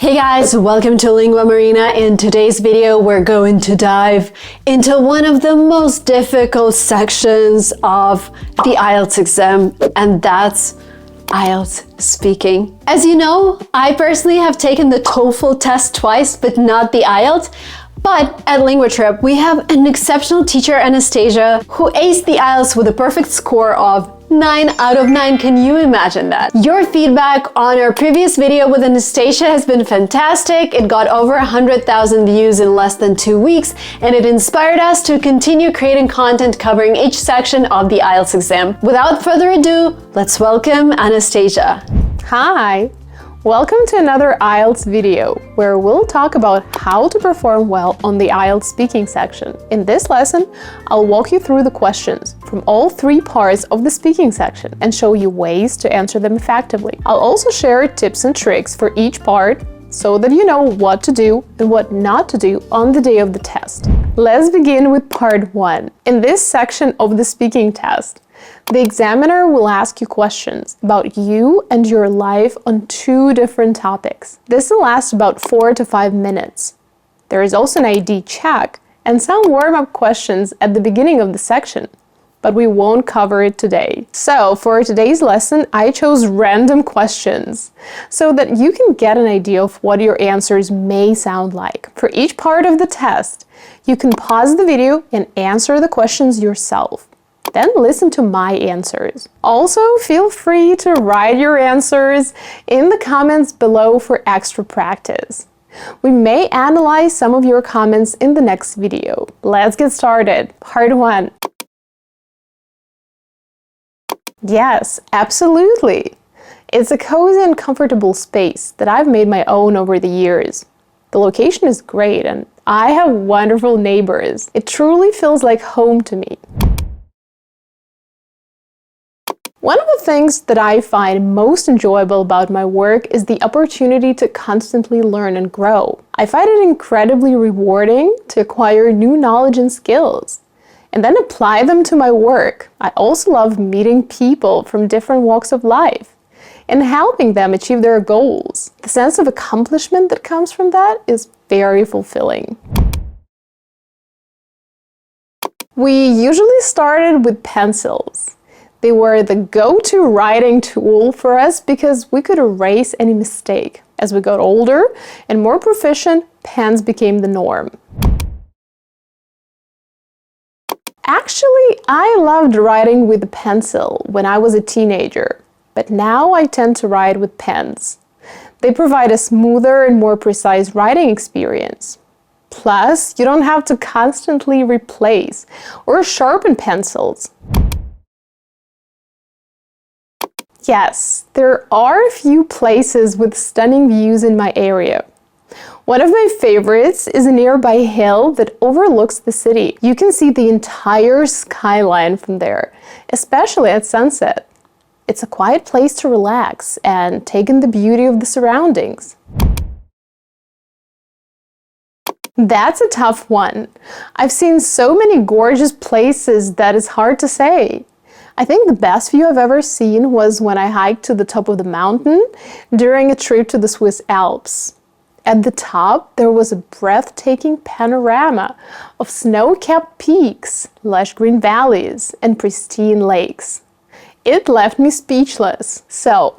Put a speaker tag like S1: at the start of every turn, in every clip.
S1: Hey guys, welcome to linguamarina. In today's video, we're going to dive into one of the most difficult sections of the IELTS exam, and that's IELTS speaking. As you know, I personally have taken the TOEFL test twice, but not the IELTS. But at LinguaTrip, we have an exceptional teacher, Anastasia, who aced the IELTS with a perfect score of 9 out of 9. Can you imagine that? Your feedback on our previous video with Anastasia has been fantastic. It got over 100,000 views in less than 2 weeks, and it inspired us to continue creating content covering each section of the IELTS exam. Without further ado, let's welcome Anastasia.
S2: Hi! Welcome to another IELTS video, where we'll talk about how to perform well on the IELTS speaking section. In this lesson, I'll walk you through the questions from all 3 parts of the speaking section and show you ways to answer them effectively. I'll also share tips and tricks for each part so that you know what to do and what not to do on the day of the test. Let's begin with part 1. In this section of the speaking test, the examiner will ask you questions about you and your life on 2 different topics. This will last about 4 to 5 minutes. There is also an ID check and some warm-up questions at the beginning of the section, but we won't cover it today. So for today's lesson, I chose random questions so that you can get an idea of what your answers may sound like. For each part of the test, you can pause the video and answer the questions yourself. Then listen to my answers. Also, feel free to write your answers in the comments below for extra practice. We may analyze some of your comments in the next video. Let's get started. Part 1. Yes, absolutely. It's a cozy and comfortable space that I've made my own over the years. The location is great and I have wonderful neighbors. It truly feels like home to me. One of the things that I find most enjoyable about my work is the opportunity to constantly learn and grow. I find it incredibly rewarding to acquire new knowledge and skills, and then apply them to my work. I also love meeting people from different walks of life and helping them achieve their goals. The sense of accomplishment that comes from that is very fulfilling. We usually started with pencils. They were the go-to writing tool for us because we could erase any mistake. As we got older and more proficient, pens became the norm. Actually, I loved writing with a pencil when I was a teenager, but now I tend to write with pens. They provide a smoother and more precise writing experience. Plus, you don't have to constantly replace or sharpen pencils. Yes, there are a few places with stunning views in my area. One of my favorites is a nearby hill that overlooks the city. You can see the entire skyline from there, especially at sunset. It's a quiet place to relax and take in the beauty of the surroundings. That's a tough one. I've seen so many gorgeous places that it's hard to say. I think the best view I've ever seen was when I hiked to the top of the mountain during a trip to the Swiss Alps. At the top, there was a breathtaking panorama of snow-capped peaks, lush green valleys, and pristine lakes. It left me speechless. So,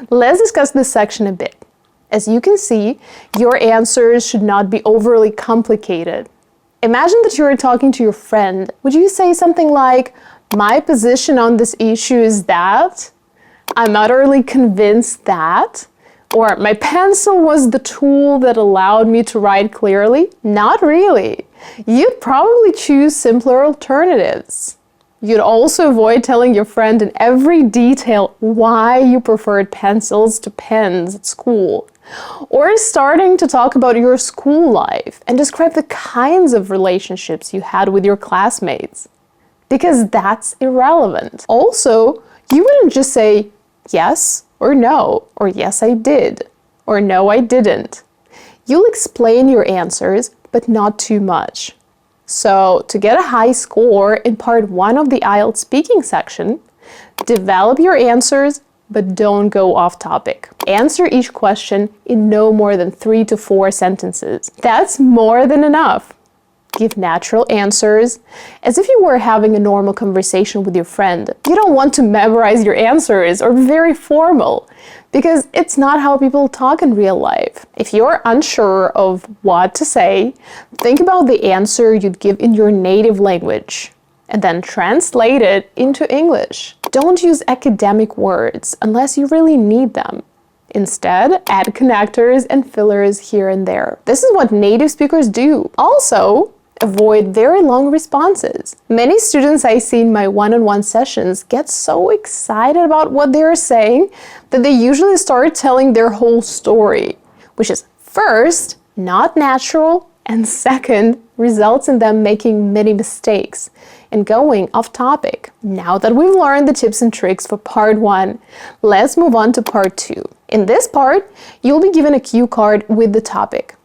S2: let's discuss this section a bit. As you can see, your answers should not be overly complicated. Imagine that you are talking to your friend. Would you say something like, "My position on this issue is that," "I'm utterly convinced that," or "My pencil was the tool that allowed me to write clearly"? Not really. You'd probably choose simpler alternatives. You'd also avoid telling your friend in every detail why you preferred pencils to pens at school, or starting to talk about your school life and describe the kinds of relationships you had with your classmates. Because that's irrelevant. Also, you wouldn't just say yes or no, or yes I did, or no I didn't. You'll explain your answers, but not too much. So, to get a high score in part 1 of the IELTS speaking section, develop your answers but don't go off topic. Answer each question in no more than 3 to 4 sentences. That's more than enough. Give natural answers, as if you were having a normal conversation with your friend. You don't want to memorize your answers or be very formal, because it's not how people talk in real life. If you're unsure of what to say, think about the answer you'd give in your native language, and then translate it into English. Don't use academic words unless you really need them. Instead, add connectors and fillers here and there. This is what native speakers do. Also, avoid very long responses. Many students I see in my one-on-one sessions get so excited about what they're saying that they usually start telling their whole story, which is first, not natural, and second, results in them making many mistakes and going off topic. Now that we've learned the tips and tricks for part 1, let's move on to part 2. In this part, you'll be given a cue card with the topic.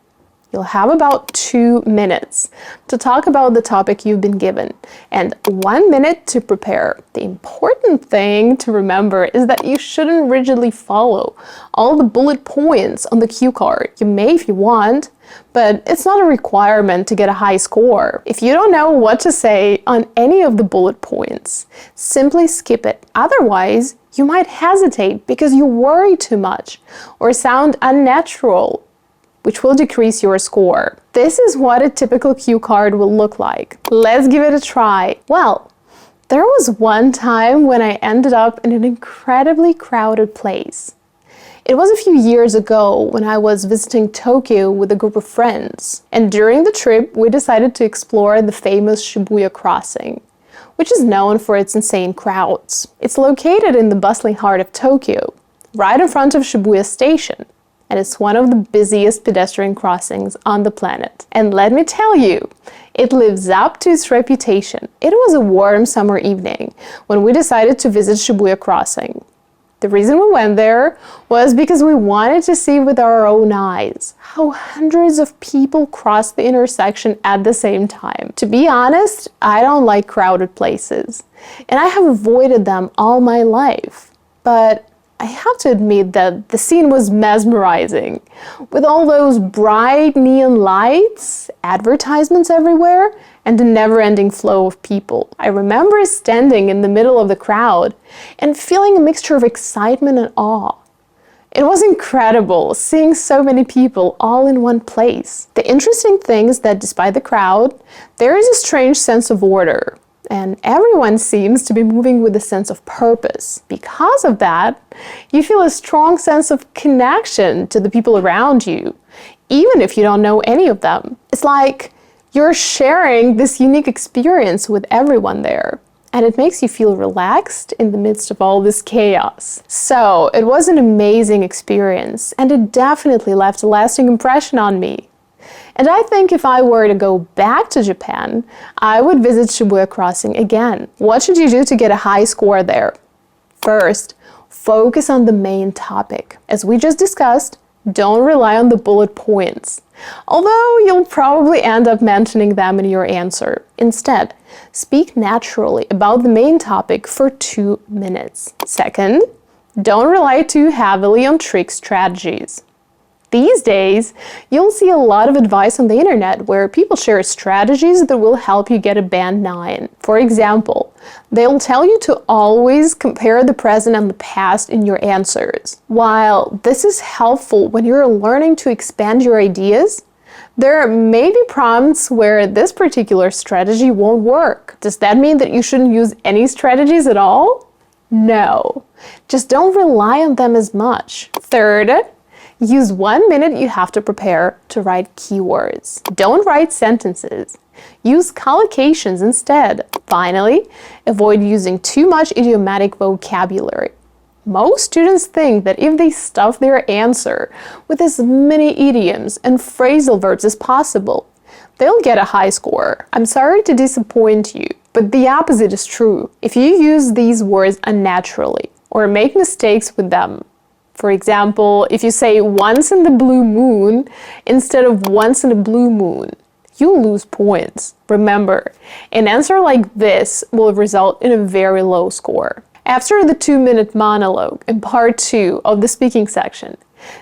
S2: You'll have about 2 minutes to talk about the topic you've been given and 1 minute to prepare. The important thing to remember is that you shouldn't rigidly follow all the bullet points on the cue card. You may if you want, but it's not a requirement to get a high score. If you don't know what to say on any of the bullet points, simply skip it. Otherwise, you might hesitate because you worry too much or sound unnatural, which will decrease your score. This is what a typical cue card will look like. Let's give it a try. Well, there was one time when I ended up in an incredibly crowded place. It was a few years ago when I was visiting Tokyo with a group of friends. And during the trip, we decided to explore the famous Shibuya crossing, which is known for its insane crowds. It's located in the bustling heart of Tokyo, right in front of Shibuya Station. And it's one of the busiest pedestrian crossings on the planet. And let me tell you, it lives up to its reputation. It was a warm summer evening when we decided to visit Shibuya Crossing. The reason we went there was because we wanted to see with our own eyes how hundreds of people cross the intersection at the same time. To be honest, I don't like crowded places, and I have avoided them all my life. But I have to admit that the scene was mesmerizing, with all those bright neon lights, advertisements everywhere, and a never-ending flow of people. I remember standing in the middle of the crowd and feeling a mixture of excitement and awe. It was incredible seeing so many people all in one place. The interesting thing is that despite the crowd, there is a strange sense of order. And everyone seems to be moving with a sense of purpose. Because of that, you feel a strong sense of connection to the people around you, even if you don't know any of them. It's like you're sharing this unique experience with everyone there, and it makes you feel relaxed in the midst of all this chaos. So it was an amazing experience, and it definitely left a lasting impression on me. And I think if I were to go back to Japan, I would visit Shibuya Crossing again. What should you do to get a high score there? First, focus on the main topic. As we just discussed, don't rely on the bullet points, although you'll probably end up mentioning them in your answer. Instead, speak naturally about the main topic for 2 minutes. Second, don't rely too heavily on trick strategies. These days, you'll see a lot of advice on the internet where people share strategies that will help you get a band 9. For example, they'll tell you to always compare the present and the past in your answers. While this is helpful when you're learning to expand your ideas, there may be prompts where this particular strategy won't work. Does that mean that you shouldn't use any strategies at all? No, just don't rely on them as much. Third, use 1 minute you have to prepare to write keywords. Don't write sentences. Use collocations instead. Finally, avoid using too much idiomatic vocabulary. Most students think that if they stuff their answer with as many idioms and phrasal verbs as possible, they'll get a high score. I'm sorry to disappoint you, but the opposite is true. If you use these words unnaturally or make mistakes with them, for example, if you say once in the blue moon instead of once in a blue moon, you'll lose points. Remember, an answer like this will result in a very low score. After the 2-minute monologue in part 2 of the speaking section,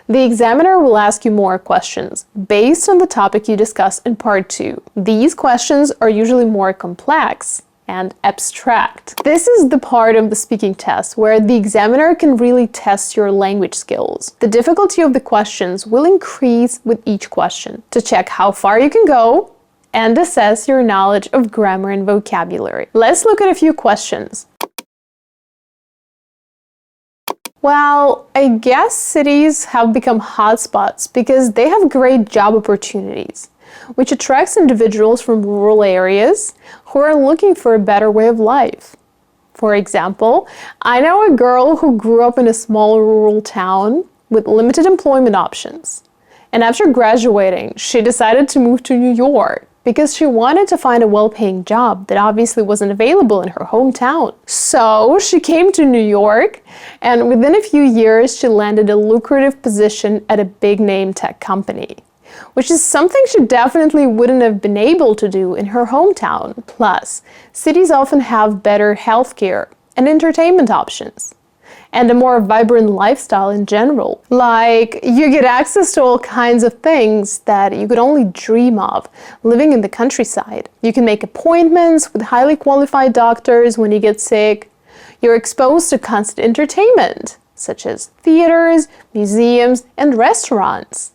S2: the examiner will ask you more questions based on the topic you discussed in part 2. These questions are usually more complex and abstract. This is the part of the speaking test where the examiner can really test your language skills. The difficulty of the questions will increase with each question to check how far you can go and assess your knowledge of grammar and vocabulary. Let's look at a few questions. Well, I guess cities have become hotspots because they have great job opportunities, which attracts individuals from rural areas who are looking for a better way of life. For example, I know a girl who grew up in a small rural town with limited employment options. And after graduating, she decided to move to New York because she wanted to find a well-paying job that obviously wasn't available in her hometown. So she came to New York, and within a few years, she landed a lucrative position at a big-name tech company, which is something she definitely wouldn't have been able to do in her hometown. Plus, cities often have better healthcare and entertainment options, and a more vibrant lifestyle in general. Like, you get access to all kinds of things that you could only dream of living in the countryside. You can make appointments with highly qualified doctors when you get sick. You're exposed to constant entertainment, such as theaters, museums, and restaurants.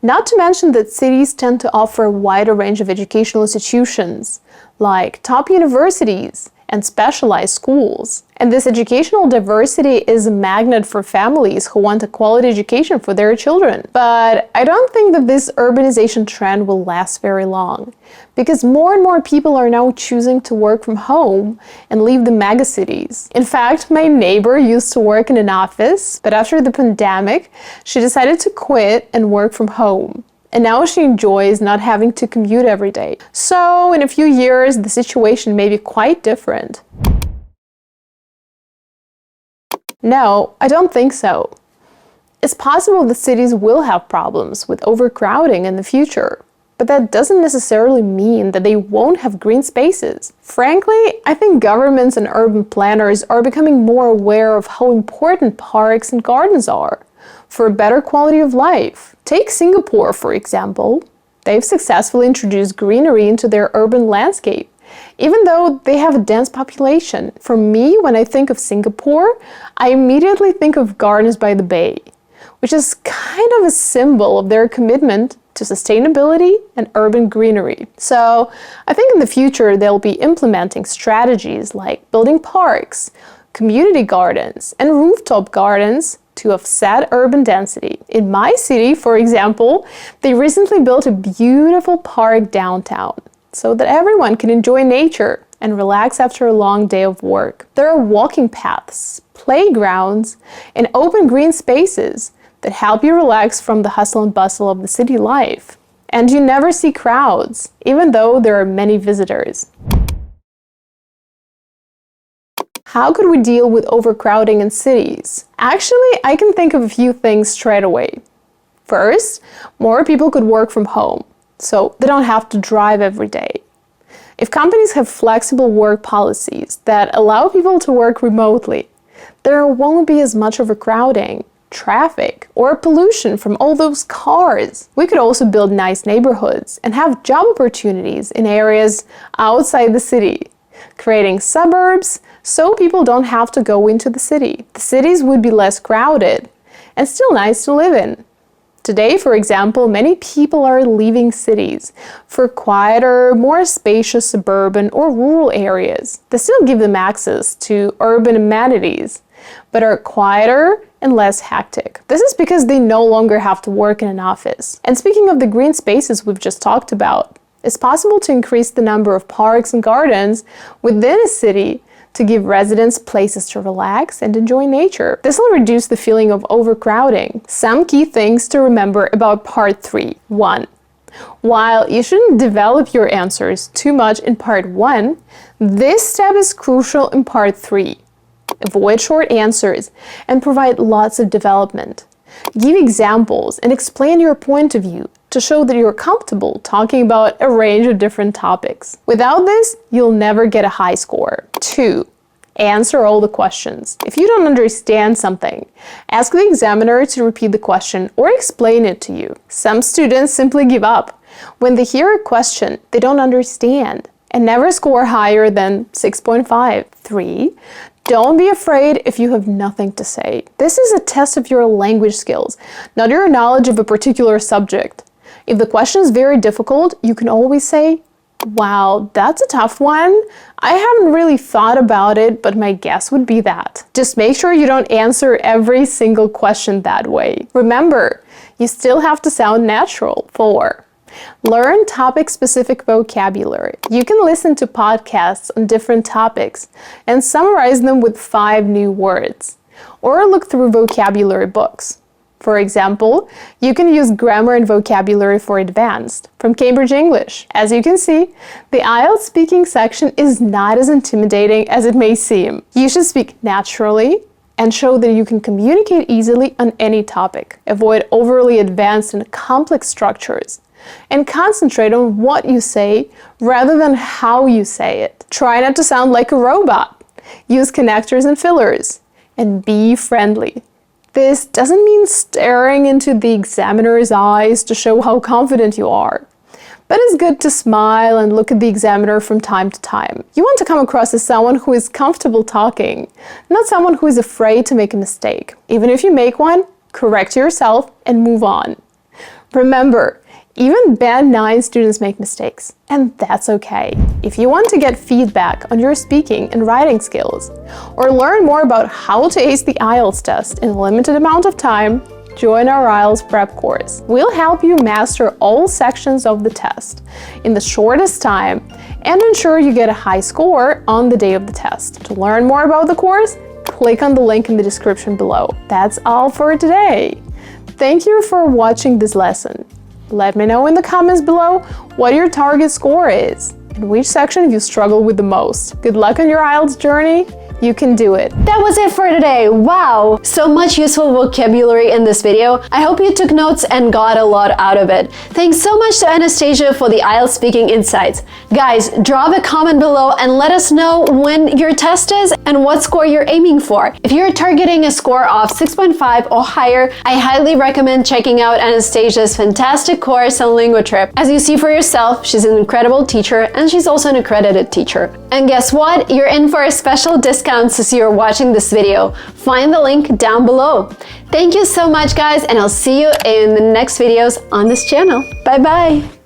S2: Not to mention that cities tend to offer a wider range of educational institutions, like top universities and specialized schools. And this educational diversity is a magnet for families who want a quality education for their children. But I don't think that this urbanization trend will last very long, because more and more people are now choosing to work from home and leave the megacities. In fact, my neighbor used to work in an office, but after the pandemic, she decided to quit and work from home. And now she enjoys not having to commute every day. So in a few years, the situation may be quite different. No, I don't think so. It's possible that cities will have problems with overcrowding in the future, but that doesn't necessarily mean that they won't have green spaces. Frankly, I think governments and urban planners are becoming more aware of how important parks and gardens are for a better quality of life. Take Singapore, for example. They've successfully introduced greenery into their urban landscape, even though they have a dense population. For me, when I think of Singapore, I immediately think of Gardens by the Bay, which is kind of a symbol of their commitment to sustainability and urban greenery. So I think in the future, they'll be implementing strategies like building parks, community gardens, and rooftop gardens to offset urban density. In my city, for example, they recently built a beautiful park downtown so that everyone can enjoy nature and relax after a long day of work. There are walking paths, playgrounds, and open green spaces that help you relax from the hustle and bustle of the city life. And you never see crowds, even though there are many visitors. How could we deal with overcrowding in cities? Actually, I can think of a few things straight away. First, more people could work from home, so they don't have to drive every day. If companies have flexible work policies that allow people to work remotely, there won't be as much overcrowding, traffic, or pollution from all those cars. We could also build nice neighborhoods and have job opportunities in areas outside the city, creating suburbs so people don't have to go into the city. The cities would be less crowded and still nice to live in. Today, for example, many people are leaving cities for quieter, more spacious suburban or rural areas that still give them access to urban amenities, but are quieter and less hectic. This is because they no longer have to work in an office. And speaking of the green spaces we've just talked about, it's possible to increase the number of parks and gardens within a city to give residents places to relax and enjoy nature. This will reduce the feeling of overcrowding. Some key things to remember about part 3. 1. While you shouldn't develop your answers too much in part 1, this step is crucial in part 3. Avoid short answers and provide lots of development. Give examples and explain your point of view to show that you're comfortable talking about a range of different topics. Without this, you'll never get a high score. 2. answer all the questions. If you don't understand something, ask the examiner to repeat the question or explain it to you. Some students simply give up. When they hear a question they don't understand and never score higher than 6.5. 3. Don't be afraid if you have nothing to say. This is a test of your language skills, not your knowledge of a particular subject. If the question is very difficult, you can always say, "Wow, that's a tough one. I haven't really thought about it, but my guess would be that." Just make sure you don't answer every single question that way. Remember, you still have to sound natural. 4. Learn topic-specific vocabulary. You can listen to podcasts on different topics and summarize them with 5 new words, or look through vocabulary books. For example, you can use Grammar and Vocabulary for Advanced from Cambridge English. As you can see, the IELTS speaking section is not as intimidating as it may seem. You should speak naturally and show that you can communicate easily on any topic. Avoid overly advanced and complex structures, and concentrate on what you say rather than how you say it. Try not to sound like a robot. Use connectors and fillers, and be friendly. This doesn't mean staring into the examiner's eyes to show how confident you are, but it's good to smile and look at the examiner from time to time. You want to come across as someone who is comfortable talking, not someone who is afraid to make a mistake. Even if you make one, correct yourself and move on. Remember, even Band 9 students make mistakes, and that's okay. If you want to get feedback on your speaking and writing skills, or learn more about how to ace the IELTS test in a limited amount of time, join our IELTS prep course. We'll help you master all sections of the test in the shortest time and ensure you get a high score on the day of the test. To learn more about the course, click on the link in the description below. That's all for today. Thank you for watching this lesson. Let me know in the comments below what your target score is and which section you struggle with the most. Good luck on your IELTS journey. You can do it.
S1: That was it for today. Wow, so much useful vocabulary in this video. I hope you took notes and got a lot out of it. Thanks so much to Anastasia for the IELTS speaking insights. Guys, drop a comment below and let us know when your test is and what score you're aiming for. If you're targeting a score of 6.5 or higher, I highly recommend checking out Anastasia's fantastic course on LinguaTrip. As you see for yourself, she's an incredible teacher and she's also an accredited teacher. And guess what? You're in for a special discount as you're watching this video. Find the link down below. Thank you so much, guys, and I'll see you in the next videos on this channel. Bye bye.